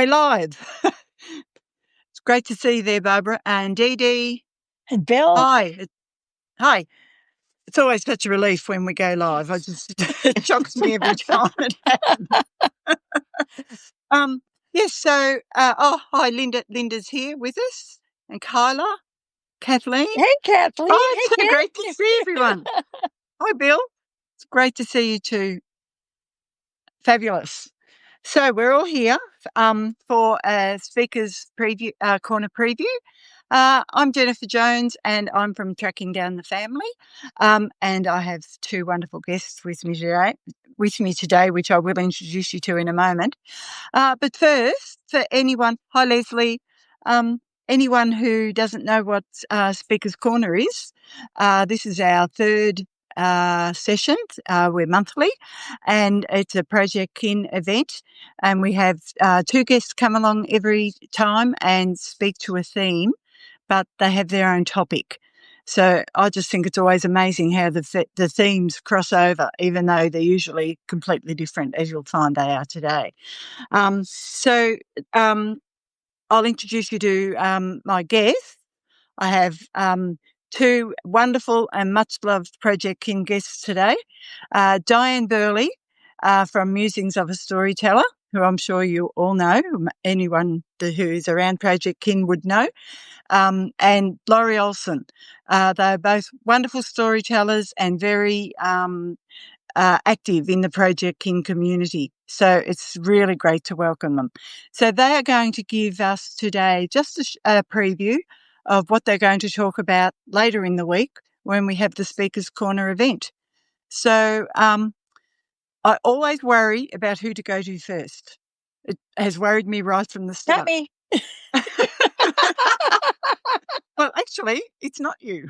We're live. It's great to see you there, Barbara. And Dee Dee. And Bill. Hi. Hi. It's always such a relief when we go live. It shocks me every time it happens. Yes, so, hi, Linda. Linda's here with us. And Kyla, Kathleen. Hey, Kathleen. Oh, it's so great to see everyone. Hi, Bill. It's great to see you too. Fabulous. So we're all here for a speaker's preview, corner preview. I'm Jennifer Jones, and I'm from Tracking Down the Family. And I have two wonderful guests with me today, which I will introduce you to in a moment. But first, for anyone, hi Leslie, anyone who doesn't know what Speaker's Corner is, this is our third session. We're monthly, and it's a Projectkin event, and we have two guests come along every time and speak to a theme, but they have their own topic. So I just think it's always amazing how the themes cross over, even though they're usually completely different, as you'll find they are today. So I'll introduce you to my guests. I have two wonderful and much-loved Projectkin guests today. Diane Burley from Musings of a Storyteller, who I'm sure you all know, anyone who is around Projectkin would know, and Laurie Olson. They're both wonderful storytellers and very active in the Projectkin community. So it's really great to welcome them. So they are going to give us today just a preview of what they're going to talk about later in the week when we have the Speaker's Corner event. So I always worry about who to go to first. It has worried me right from the start. Not me. Well, actually, it's not you.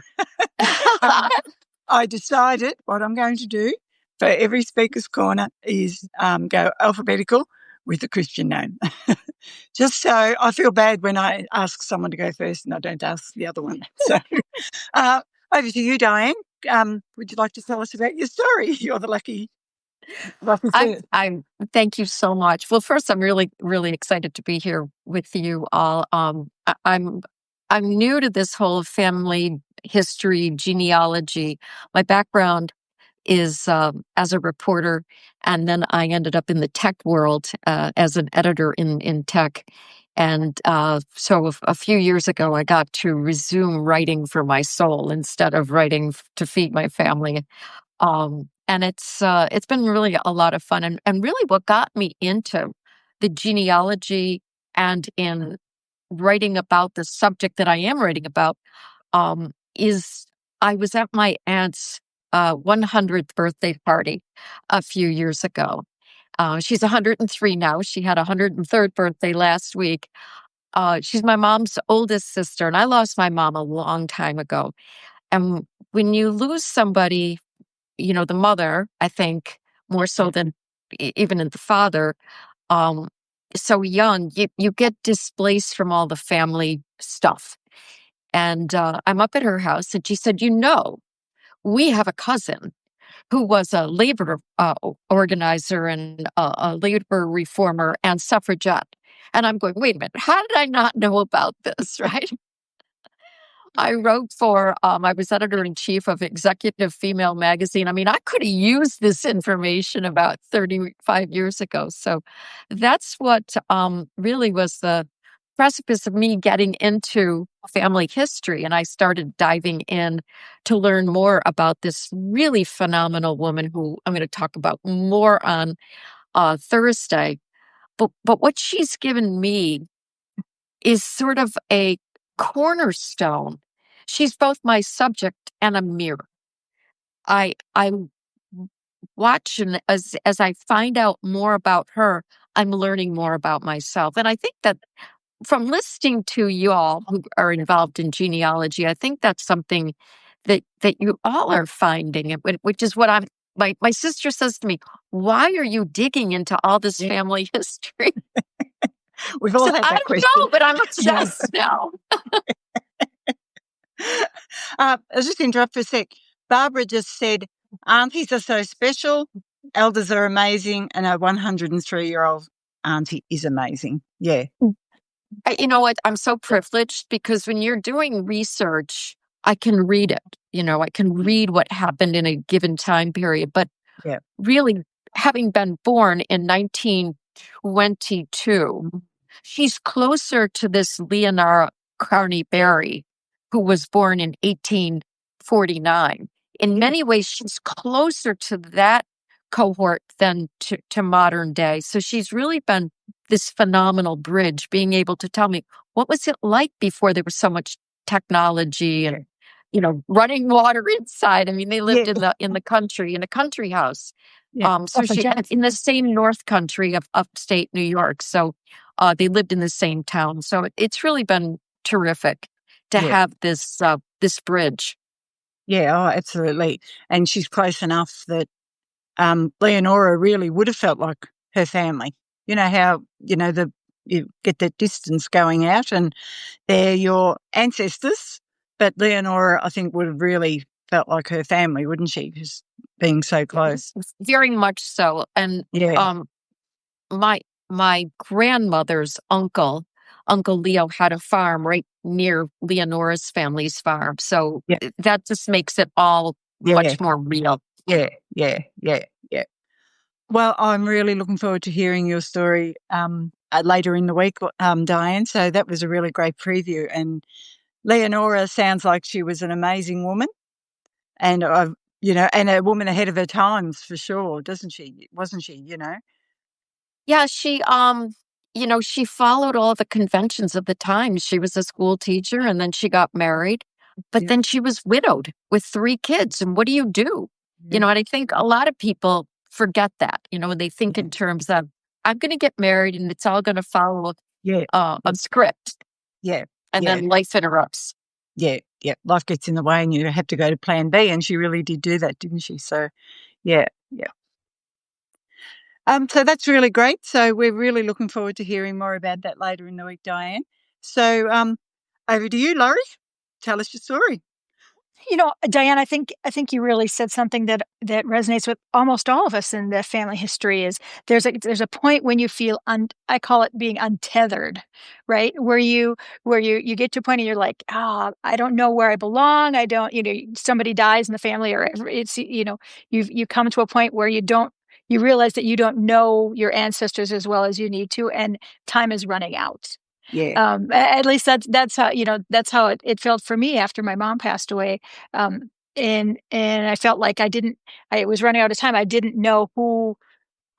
I decided what I'm going to do for every Speaker's Corner is go alphabetical with a Christian name. Just so I feel bad when I ask someone to go first and I don't ask the other one. So over to you, Diane. Would you like to tell us about your story? You're the lucky first. Thank you so much. Well, first, I'm really, really excited to be here with you all. I'm new to this whole family history genealogy. My background is as a reporter, and then I ended up in the tech world as an editor in tech. And so a few years ago, I got to resume writing for my soul instead of writing to feed my family. And it's been really a lot of fun. And really what got me into the genealogy and in writing about the subject that I am writing about is I was at my aunt's 100th birthday party a few years ago. She's 103 now. She had a 103rd birthday last week. She's my mom's oldest sister, and I lost my mom a long time ago. And when you lose somebody, the mother, I think, more so than even in the father, so young, you get displaced from all the family stuff. And I'm up at her house, and she said, we have a cousin who was a labor organizer and a labor reformer and suffragette. And I'm going, wait a minute, how did I not know about this, right? I wrote I was editor-in-chief of Executive Female Magazine. I mean, I could have used this information about 35 years ago. So that's what really was the precipice of me getting into family history. And I started diving in to learn more about this really phenomenal woman who I'm going to talk about more on Thursday. But what she's given me is sort of a cornerstone. She's both my subject and a mirror. I watch, and as I find out more about her, I'm learning more about myself. And I think that from listening to you all who are involved in genealogy, I think that's something that you all are finding, which is what my sister says to me, why are you digging into all this family history? We've all had that question. I don't know, but I'm obsessed now. I'll just interrupt for a sec. Barbara just said, aunties are so special, elders are amazing, and a 103-year-old auntie is amazing. Yeah. You know what? I'm so privileged because when you're doing research, I can read it. I can read what happened in a given time period. But Yeah. really, having been born in 1922, she's closer to this Leonora Barry, who was born in 1849. In many ways, she's closer to that cohort than to modern day. So she's really been this phenomenal bridge, being able to tell me what was it like before there was so much technology and running water inside. I mean, they lived Yeah. in the country, in a country house. Yeah. So she in the same North Country of upstate New York. So they lived in the same town. So it's really been terrific to Yeah. have this bridge. Yeah. Oh, absolutely. And she's close enough that Leonora really would have felt like her family. You know how you get that distance going out, and they're your ancestors. But Leonora, I think, would have really felt like her family, wouldn't she? Just being so close. Very much so. And Yeah. my grandmother's uncle Leo, had a farm right near Leonora's family's farm. So Yeah. that just makes it all much more real. Yeah. Yeah. Yeah. Yeah. Well, I'm really looking forward to hearing your story later in the week, Diane. So that was a really great preview. And Leonora sounds like she was an amazing woman, and and a woman ahead of her times for sure, doesn't she? Wasn't she? Yeah, she she followed all the conventions of the time. She was a school teacher and then she got married, but Yeah. then she was widowed with 3 kids. And what do you do? And I think a lot of people forget that. They think in terms of, I'm going to get married and it's all going to follow a script. Yeah. And then life interrupts. Yeah. Yeah. Life gets in the way and you have to go to plan B. And she really did do that, didn't she? So, yeah. Yeah. So that's really great. So we're really looking forward to hearing more about that later in the week, Diane. So over to you, Laurie. Tell us your story. Diane, I think you really said something that resonates with almost all of us in the family history. Is there's a point when you feel I call it being untethered, right? Where you get to a point and you're like, I don't know where I belong. I don't, somebody dies in the family, or it's you come to a point where you realize that you don't know your ancestors as well as you need to, and time is running out. Yeah. At least that's how that's how it felt for me after my mom passed away. And I felt like I was running out of time. I didn't know who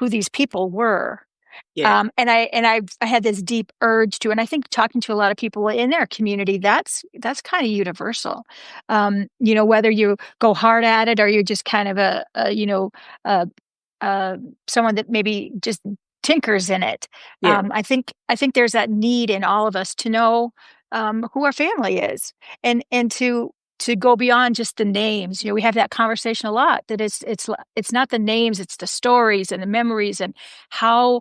these people were. Yeah. And I had this deep urge to, and I think talking to a lot of people in their community, that's kind of universal. Whether you go hard at it or you're just kind of someone that maybe just tinkers in it. Yeah. I think there's that need in all of us to know who our family is, and to go beyond just the names. We have that conversation a lot, that it's not the names, it's the stories and the memories and how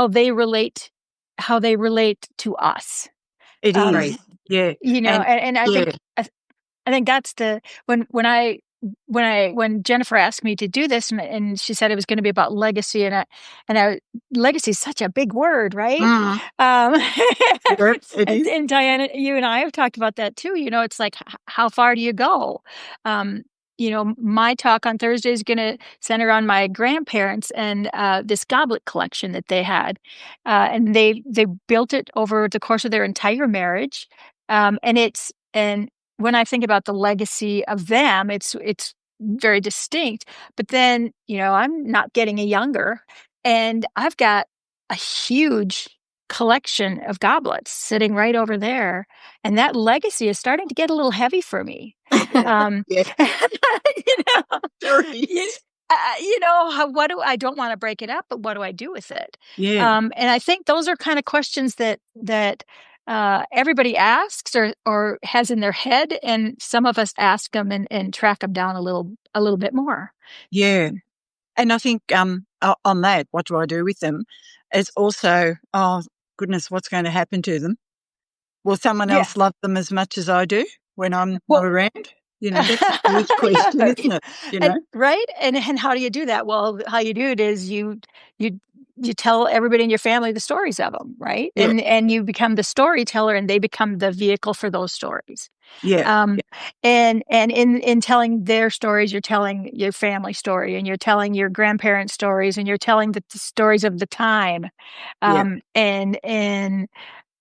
they relate to us. It is. Right. Yeah. And I think that's when Jennifer asked me to do this, and she said it was going to be about legacy, and legacy is such a big word, right? It is. And Diana, you and I have talked about that too. It's like, how far do you go? My talk on Thursday is going to center on my grandparents and this goblet collection that they had, and they built it over the course of their entire marriage, and when I think about the legacy of them, it's very distinct. But then, I'm not getting any younger, and I've got a huge collection of goblets sitting right over there, and that legacy is starting to get a little heavy for me. What do I don't want to break it up, but what do I do with it? Yeah. And I think those are kind of questions that everybody asks or has in their head, and some of us ask them and track them down a little bit more. Yeah. And I think on that, what do I do with them? It's also, oh goodness, what's going to happen to them? Will someone else love them as much as I do when I'm not around? That's a huge question, isn't it? Right? And how do you do that? Well, how you do it is you you tell everybody in your family the stories of them, right? Yeah. And you become the storyteller, and they become the vehicle for those stories. Yeah. And in telling their stories, you're telling your family story, and you're telling your grandparents' stories, and you're telling the stories of the time, and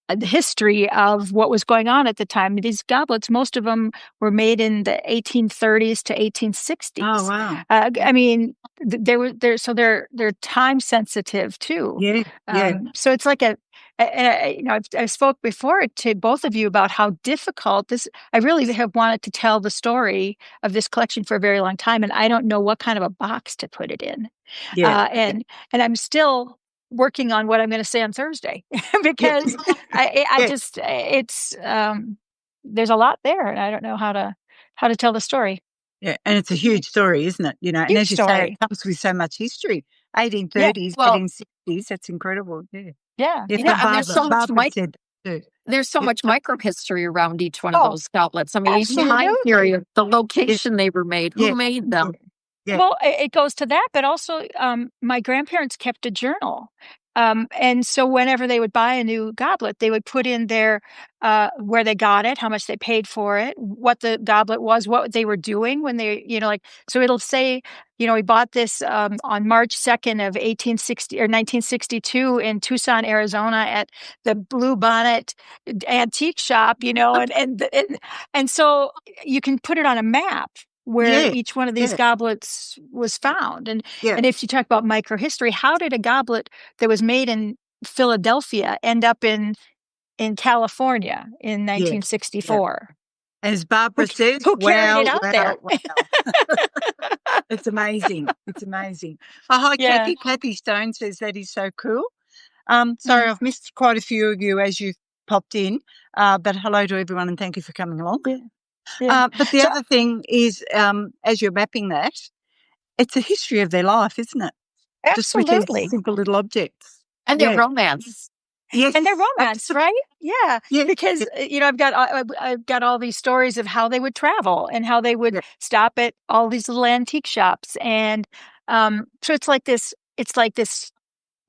the history of what was going on at the time. These goblets, most of them were made in the 1830s to 1860s. Oh, wow. I mean, they're time sensitive too. Yeah. So it's like I spoke before to both of you about how difficult this. I really have wanted to tell the story of this collection for a very long time, and I don't know what kind of a box to put it in. Yeah. And I'm still working on what I'm going to say on Thursday because I just there's a lot there, and I don't know how to tell the story. Yeah, and it's a huge story, isn't it? And Huge as you say, story. it comes with so much history. 1830s, Well- 1860s, that's incredible. Yeah. Yeah. and there's so much said too. There's so Yeah. much microhistory around each one of those goblets. I mean, each time absolutely. period, the location they were made, who Yeah. made them. Yeah. Well, it goes to that, but also my grandparents kept a journal. And so whenever they would buy a new goblet, they would put in their where they got it, how much they paid for it, what the goblet was, what they were doing when they, so it'll say, we bought this on March 2nd of 1860 or 1962 in Tucson, Arizona at the Blue Bonnet Antique Shop, and so you can put it on a map where each one of these goblets was found. And if you talk about microhistory, how did a goblet that was made in Philadelphia end up in California in 1964? As Barbara says, who carried it out there? Wow. It's amazing. It's amazing. Oh, hi, Kathy. Kathy Stone says that is so cool. Sorry, I've missed quite a few of you as you've popped in, but hello to everyone and thank you for coming along. Yeah. But the other thing is, as you're mapping that, it's a history of their life, isn't it? Absolutely. Just with these simple little objects. And their romance. Yes. And their romance, right? Yeah. Because, I've got all these stories of how they would travel and how they would stop at all these little antique shops. And so it's like this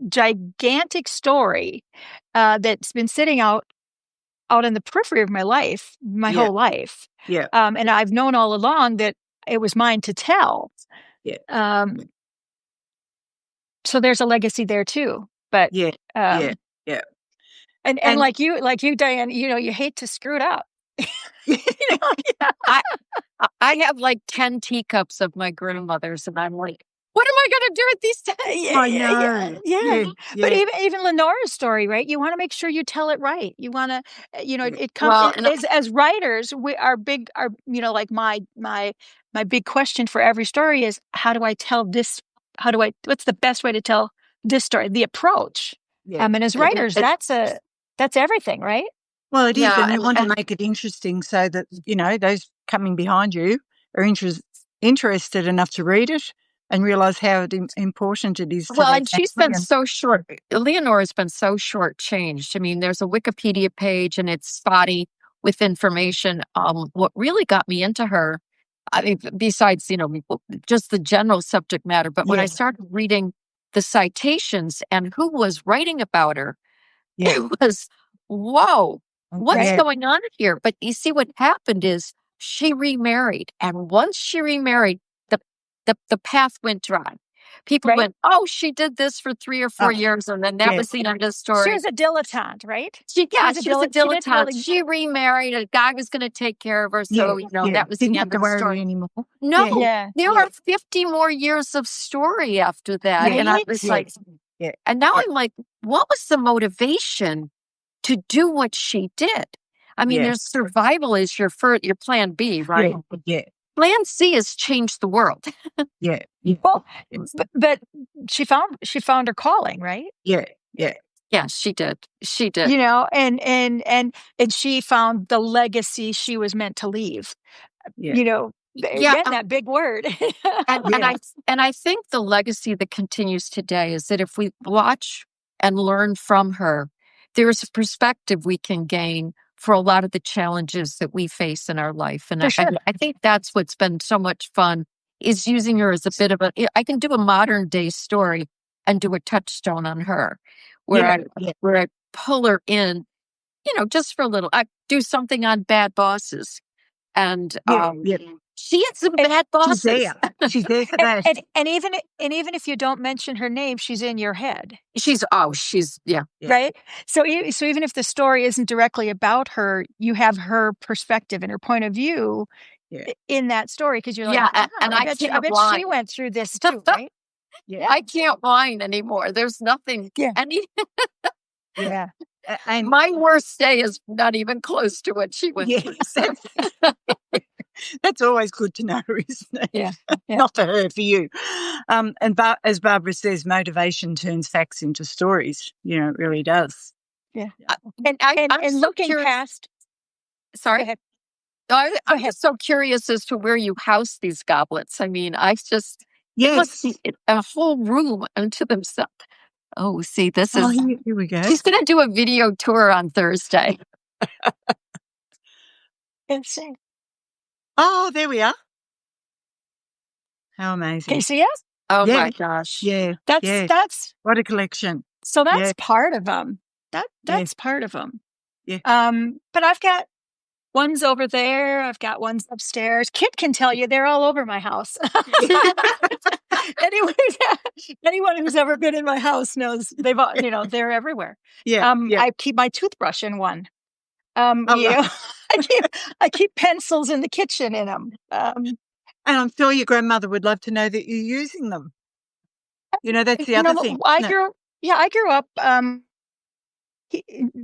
gigantic story that's been sitting out in the periphery of my life, my whole life. Yeah. And I've known all along that it was mine to tell. Yeah. So there's a legacy there too. But yeah. And like you, Diane, you hate to screw it up. I have like 10 teacups of my grandmother's, and I'm like, what am I going to do with these 10? I know. Yeah. But even Lenora's story, right? You want to make sure you tell it right. You want to, it comes as writers. Like my big question for every story is, how do I tell this? What's the best way to tell this story? The approach. Yeah. And as writers, that's everything, right? Well, it is, and we want to make it interesting so that those coming behind you are interested enough to read it and realize how important it is. Well, and she's been so short. Leonora's been so shortchanged. I mean, there's a Wikipedia page, and it's spotty with information. What really got me into her, I mean, besides just the general subject matter, but when I started reading the citations and who was writing about her, it was, whoa, what's going on here? But you see, what happened is she remarried. And once she remarried, the path went dry. People went, oh, she did this for 3 or 4 years, and then that was the end of the story. She was a dilettante, right? She was a dilettante. She remarried. A guy was going to take care of her, so that was the end of the story anymore. No, there are 50 more years of story after that, and I was like, and now I'm like, what was the motivation to do what she did? I mean, there's survival is your plan B, right? Yeah. Plan C has changed the world. Yeah. Well, but she found her calling, right? Yeah. Yeah, she did. She did. And she found the legacy she was meant to leave. Again, that big word. and I think the legacy that continues today is that if we watch and learn from her, there is a perspective we can gain for a lot of the challenges that we face in our life. And I think that's what's been so much fun, is using her as a bit of I can do a modern day story, and do a touchstone on her, where I pull her in, just for a little. I do something on bad bosses, and she had some bad bosses. She's there for that. And even if you don't mention her name, she's in your head. She's right. So even if the story isn't directly about her, you have her perspective and her point of view in that story, because you're like, and I bet she went through this too, right? I can't whine anymore. There's nothing. And my worst day is not even close to what she went through. So. That's always good to know, isn't it? Yeah. Not for her, for you. And as Barbara says, motivation turns facts into stories. It really does. Yeah. I'm looking so past. Sorry. Go ahead. I'm just so curious as to where you house these goblets. I mean, it must be a whole room unto themselves. Oh, see, this is. Here we go. She's going to do a video tour on Thursday. Insane. Oh, there we are. How amazing. Can you see us? Oh my gosh. Yeah. That's what a collection. So that's part of them. That's part of them. Yeah. But I've got ones over there. I've got ones upstairs. Kit can tell you they're all over my house. Anyone who's ever been in my house knows they're everywhere. I keep my toothbrush in one. I keep pencils in the kitchen in them. And I'm sure your grandmother would love to know that you're using them. That's the other thing. I grew up.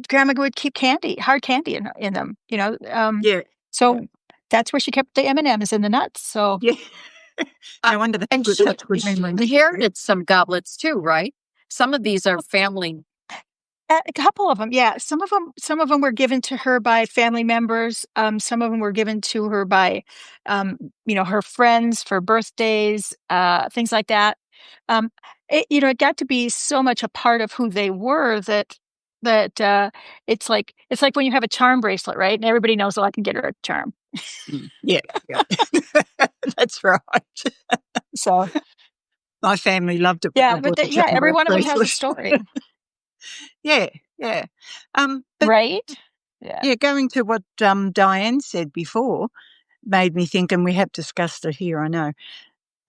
Grandma would keep hard candy in them. So that's where she kept the M&Ms and the nuts. So no wonder she inherited some goblets too, right? Some of these are family. A couple of them, yeah. Some of them were given to her by family members. Some of them were given to her by, her friends for birthdays, things like that. It got to be so much a part of who they were that it's like when you have a charm bracelet, right? And everybody knows, I can get her a charm. Yeah. That's right. So my family loved it. Yeah, but every one of them has a story. Yeah. Right? Yeah, going to what Diane said before made me think, and we have discussed it here, I know,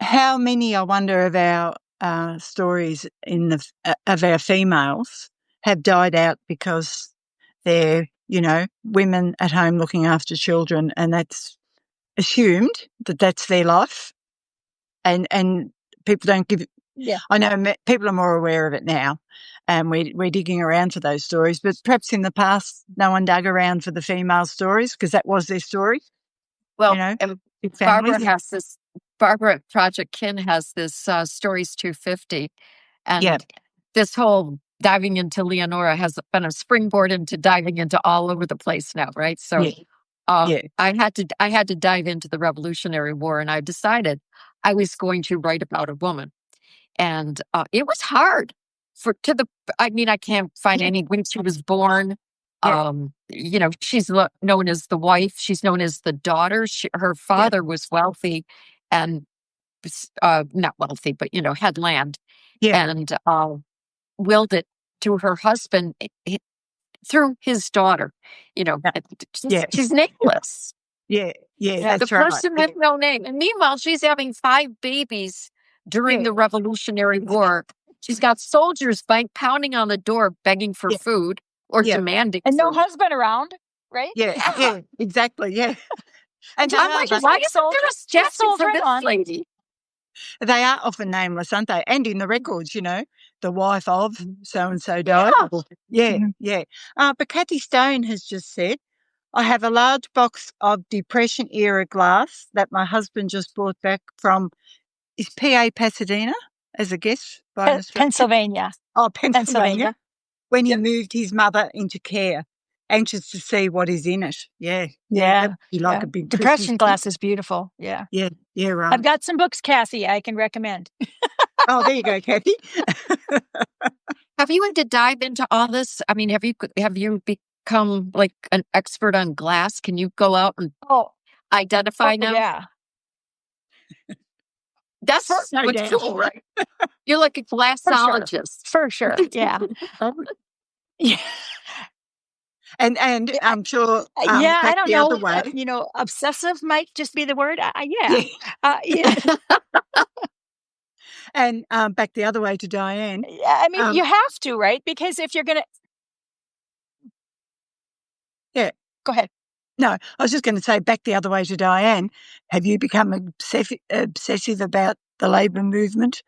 how many, I wonder, of our stories of our females have died out because they're, women at home looking after children, and that's assumed that that's their life, and people don't give. Yeah, I know people are more aware of it now, and we're digging around for those stories. But perhaps in the past, no one dug around for the female stories because that was their story. Well, and Barbara has this. Barbara at Projectkin has this Stories 250, and this whole diving into Leonora has been a springboard into diving into all over the place now, right? So, I had to dive into the Revolutionary War, and I decided I was going to write about a woman. And it was hard I can't find any when she was born. She's known as the wife. She's known as the daughter. Her father was wealthy and not wealthy, but, had land and willed it to her husband through his daughter. She's nameless. That's the person with no name. And meanwhile, she's having 5 babies during the Revolutionary War. She's got soldiers pounding on the door, begging for food or demanding and food. no husband around, right? Yeah, exactly, yeah. And I'm like, why is there a statue for this lady? They are often nameless, aren't they? And in the records, the wife of so-and-so died. Yeah. But Kathy Stone has just said, I have a large box of Depression-era glass that my husband just brought back from, is PA Pasadena as a guest by an Australian? Pennsylvania. Oh, Pennsylvania. When he moved his mother into care, anxious to see what is in it. Yeah. A big Depression glass is beautiful. Yeah. Yeah, right. I've got some books, Kathy, I can recommend. Oh, there you go, Kathy. Have you had to dive into all this? I mean, have you become like an expert on glass? Can you go out and identify now? Yeah. That's No what's doubt. cool, right? You're like a glassologist. For sure. Yeah. Yeah. And I'm sure Yeah, I back don't the other know. way. Obsessive might just be the word. Yeah. Yeah. Yeah. And back the other way to Diane. Yeah, I mean, you Um, have to, right? Because if you're gonna, yeah. go ahead. No, I was just going to say back the other way to Diane. Have you become obsessive about the labour movement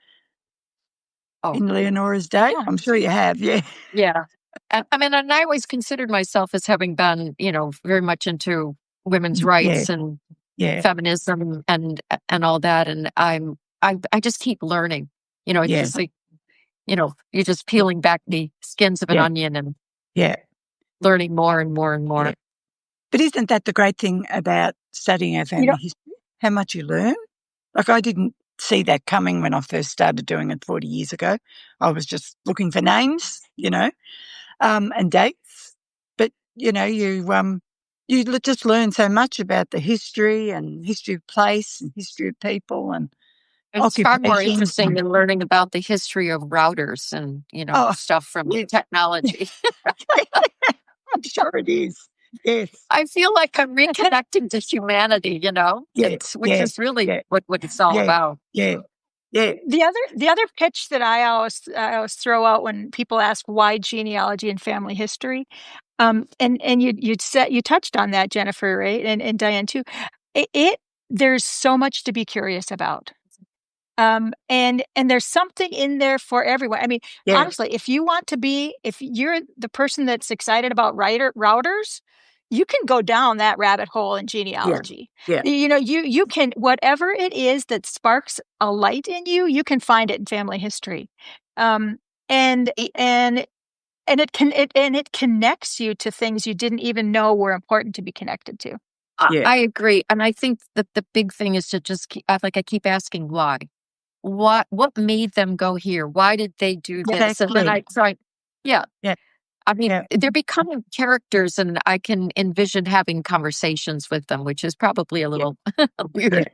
in Leonora's day? Yeah. I'm sure you have. Yeah. Yeah. And I always considered myself as having been, very much into women's rights and Yeah. feminism and all that. And I just keep learning. It's Yeah. just like, you're just peeling back the skins of an onion and learning more and more and more. Yeah. But isn't that the great thing about studying our family history? How much you learn? Like, I didn't see that coming when I first started doing it 40 years ago. I was just looking for names, and dates. But, you just learn so much about the history and history of place and history of people and It's far more occupations. interesting than learning about the history of routers and, stuff from technology. I'm sure it is. Yes. I feel like I'm reconnecting to humanity, which is really what it's all about. Yeah. Yeah. The other pitch that I always throw out when people ask why genealogy and family history, and you touched on that, Jennifer, right, and Diane too. There's so much to be curious about. And there's something in there for everyone. I mean, honestly, if you're the person that's excited about routers, you can go down that rabbit hole in genealogy. Yeah. You can, whatever it is that sparks a light in you, you can find it in family history. And it connects you to things you didn't even know were important to be connected to. I agree. And I think that the big thing is to just I keep asking why. What made them go here? Why did they do this? Exactly. And then I try. Yeah. Yeah. I mean, they're becoming characters, and I can envision having conversations with them, which is probably a little weird.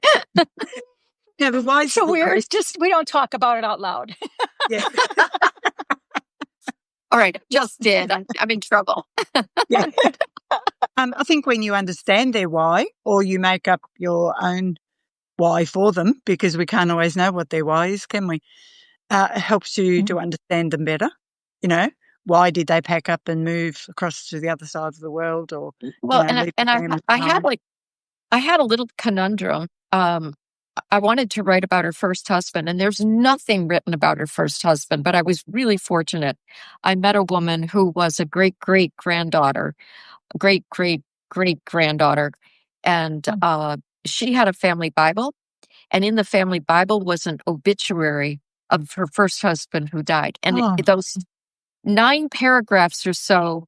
Yeah, but why? So weird. It's just we don't talk about it out loud. Yeah. All right, just did. I'm in trouble. Yeah. I think when you understand their why, or you make up your own why for them, because we can't always know what their why is, can we? It helps you to understand them better. Why did they pack up and move across to the other side of the world? Or I had a little conundrum. I wanted to write about her first husband, and there's nothing written about her first husband, but I was really fortunate. I met a woman who was a great-great-granddaughter, and she had a family Bible, and in the family Bible was an obituary of her first husband who died. And those 9 paragraphs or so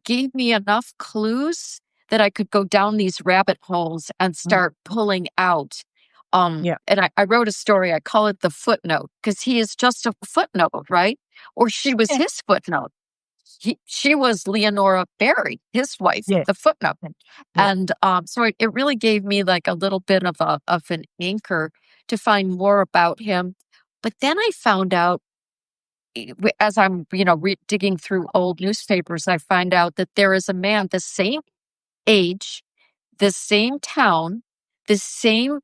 gave me enough clues that I could go down these rabbit holes and start pulling out. And I wrote a story. I call it the footnote, because he is just a footnote, right? Or she was his footnote. She was Leonora Barry, his wife, the footnote. And so it really gave me like a little bit of an anchor to find more about him. But then I found out, as I'm, digging through old newspapers, I find out that there is a man the same age, the same town, the same,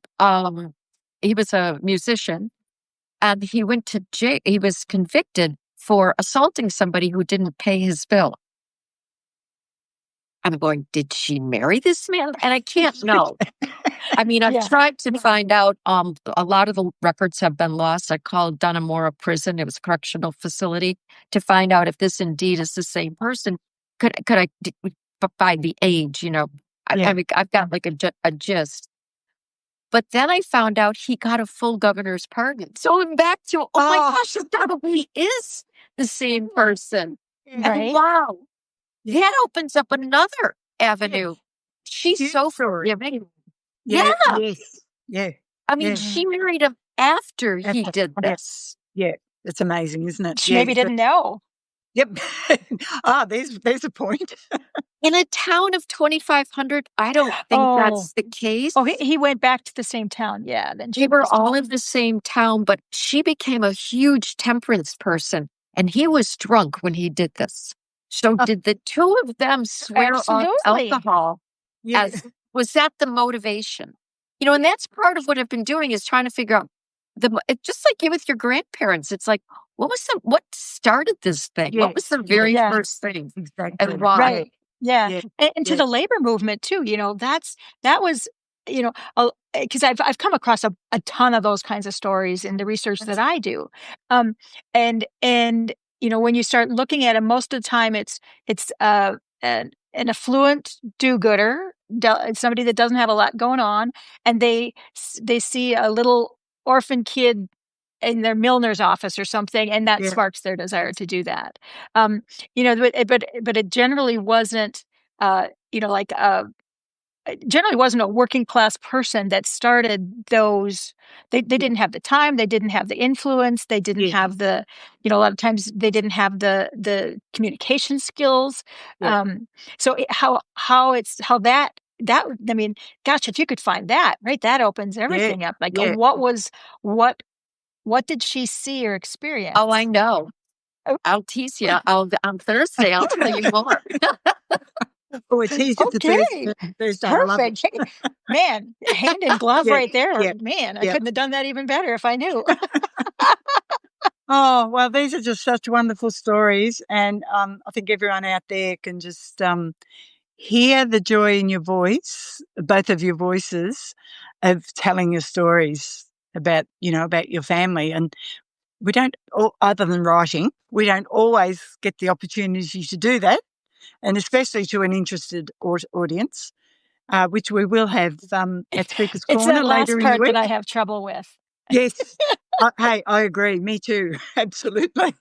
he was a musician, and he went to jail. He was convicted for assaulting somebody who didn't pay his bill. I'm going, did she marry this man? And I can't know. I mean, I've tried to find out. A lot of the records have been lost. I called Dunamora Prison. It was a correctional facility, to find out if this indeed is the same person. Could I, by the age, I mean, I've got like a gist. But then I found out he got a full governor's pardon. So I'm back to, my gosh, it probably is the same person. Right. And wow, that opens up another avenue. She's so forgiving. Yeah. Yes. Yeah. I mean, she married him after he did this. Yeah. It's amazing, isn't it? She maybe didn't know. Yep. There's a point. In a town of 2,500, I don't think that's the case. Oh, he went back to the same town. Yeah. Then They were all in the same town, but she became a huge temperance person, and he was drunk when he did this. So did the two of them swear off Absolutely. alcohol? Yeah. Was that the motivation? And that's part of what I've been doing is trying to figure out just like you with your grandparents. It's like, what started this thing? What was the very first thing? Exactly. And why? Right. Yeah. And to the labor movement too, that was, because I've come across a ton of those kinds of stories in the research that I do. And when you start looking at it, most of the time it's an affluent do-gooder, somebody that doesn't have a lot going on, and they see a little orphan kid in their milliner's office or something, and that sparks their desire to do that. But it generally wasn't, generally wasn't a working class person that started those. They didn't have the time, they didn't have the influence, they didn't have a lot of times they didn't have the communication skills. So that I mean, gosh, if you could find that, right, that opens everything up. Like, what did she see or experience? Oh, I know. I'll tease you. On Thursday, I'll tell you more. Oh, it's easy to Thursday. Perfect. Man, hand in glove right there. Man, I couldn't have done that even better if I knew. Oh, well, these are just such wonderful stories. And I think everyone out there can just hear the joy in your voice, both of your voices, of telling your stories about your family. And we don't, other than writing, we don't always get the opportunity to do that. And especially to an interested audience, which we will have at Speaker's Corner later in the week. It's that last part that I have trouble with. Yes. Hey, I agree. Me too. Absolutely.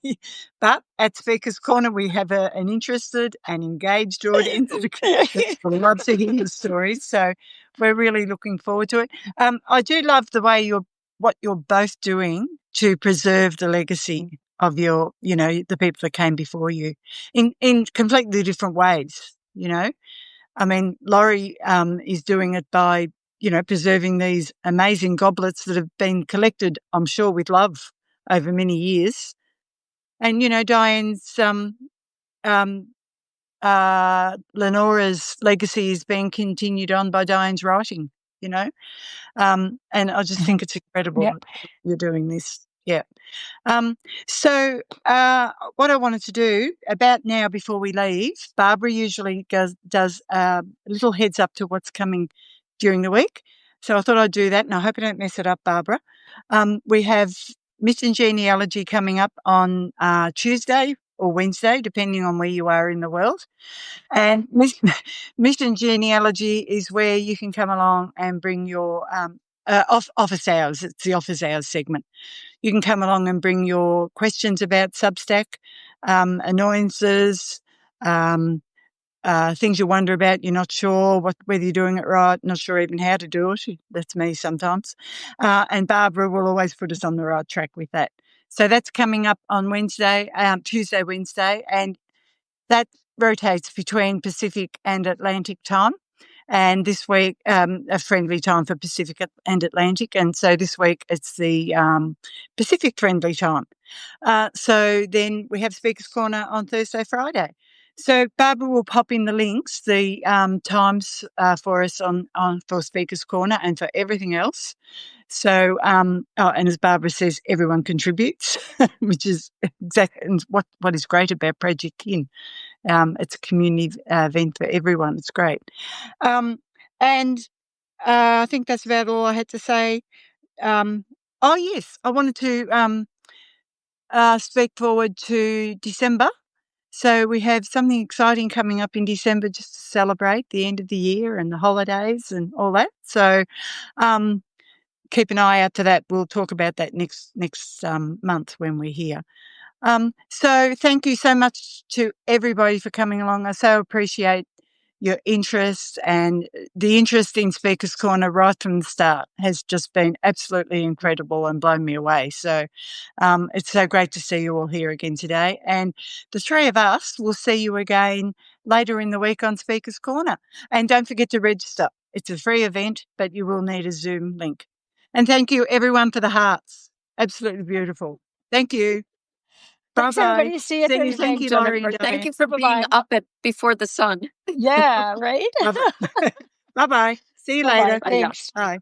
But at Speaker's Corner, we have an interested and engaged audience that loves to hear the stories. So we're really looking forward to it. I do love the way what you're both doing to preserve the legacy of the people that came before you in completely different ways. I mean, Laurie is doing it by preserving these amazing goblets that have been collected, I'm sure, with love over many years. And Diane's Leonora's legacy is being continued on by Diane's writing. And I just think it's incredible that you're doing this. Yeah. So what I wanted to do about now before we leave, Barbara usually does a little heads up to what's coming during the week. So I thought I'd do that, and I hope I don't mess it up, Barbara. We have Mission Genealogy coming up on Tuesday or Wednesday, depending on where you are in the world. And Mission Genealogy is where you can come along and bring your office hours. It's the office hours segment. You can come along and bring your questions about Substack, annoyances, things you wonder about. You're not sure whether you're doing it right, not sure even how to do it. That's me sometimes. And Barbara will always put us on the right track with that. So that's coming up on Tuesday, Wednesday, and that rotates between Pacific and Atlantic time. And this week, a friendly time for Pacific and Atlantic. And so this week it's the Pacific friendly time. So then we have Speaker's Corner on Thursday, Friday. So Barbara will pop in the links, the times for us for Speaker's Corner and for everything else. So, and as Barbara says, everyone contributes, which is exactly what is great about Projectkin. It's a community event for everyone. It's great. And I think that's about all I had to say. Oh, yes, I wanted to speak forward to December. So we have something exciting coming up in December just to celebrate the end of the year and the holidays and all that. So keep an eye out to that. We'll talk about that next month when we're here. So thank you so much to everybody for coming along. I so appreciate your interest, and the interest in Speaker's Corner right from the start has just been absolutely incredible and blown me away. So it's so great to see you all here again today. And the three of us will see you again later in the week on Speaker's Corner. And don't forget to register. It's a free event, but you will need a Zoom link. And thank you, everyone, for the hearts. Absolutely beautiful. Thank you. Thanks, Bye-bye. everybody. See you Thursday. Thank you, Jennifer. Laurie and Thank Diane. you for being up before the sun. Yeah, right? Bye-bye. Bye-bye. See you Bye-bye. later. Thanks. Bye.